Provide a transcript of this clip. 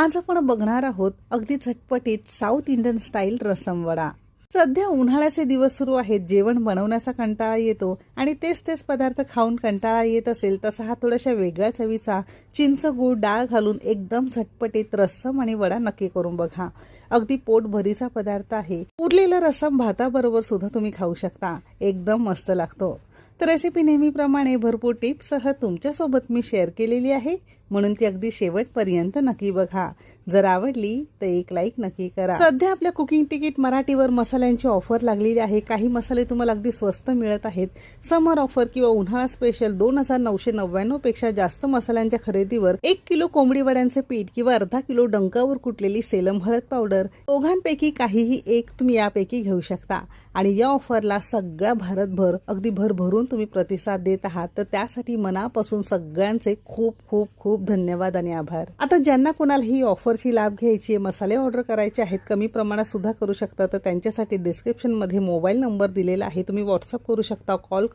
आज आपण बघणार आहोत अगदी झटपटीत साऊथ इंडियन स्टाईल रसम वडा। सध्या उन्हाळ्याचे दिवस सुरू आहेत, जेवण बनवण्याचा कंटाळा येतो आणि तेच पदार्थ खाऊन कंटाळा येत असेल तसा हा थोड्याशा वेगळ्या चवीचा चिंच गूळ डाळ घालून एकदम झटपटीत रसम आणि वडा नक्की करून बघा। अगदी पोटभरीचा पदार्थ आहे। उरलेला रसम भाताबरोबर सुद्धा तुम्ही खाऊ शकता, एकदम मस्त लागतो। तर रेसिपी नेहमीप्रमाणे भरपूर टिप्ससह तुमच्यासोबत मी शेअर केलेली आहे, म्हणून ती अगदी शेवटपर्यंत नक्की बघा। जर आवडली तर एक लाईक नक्की करा। सध्या आपल्या कुकिंग तिकीट मराठीवर मसाल्यांची ऑफर लागलेली आहे। काही मसाले तुम्हाला अगदी स्वस्त मिळत आहेत। समर ऑफर किंवा उन्हाळा स्पेशल 2999 पेक्षा जास्त मसाल्यांच्या खरेदीवर 1 किलो कोंबडी वड्यांचे पीठ किंवा अर्धा किलो डंकावर कुटलेली सेलम हळद पावडर, दोघांपैकी काहीही एक तुम्ही यापैकी घेऊ शकता। आणि या ऑफरला सगळ्या भारतभर अगदी भरभरून तुम्ही प्रतिसाद देत आहात, तर त्यासाठी मनापासून सगळ्यांचे खूप खूप खूप धन्यवाद आणि आभार। आता ज्यांना कोणाला ही ऑफरची लाभ घ्यायची आहे, मसाले ऑर्डर करायचे आहेत, कमी प्रमाणात सुद्धा करू शकता, तर त्यांच्यासाठी डिस्क्रिप्शन मध्ये मोबाईल नंबर दिलेला आहे, तुम्ही व्हॉट्सअप करू शकता, कॉल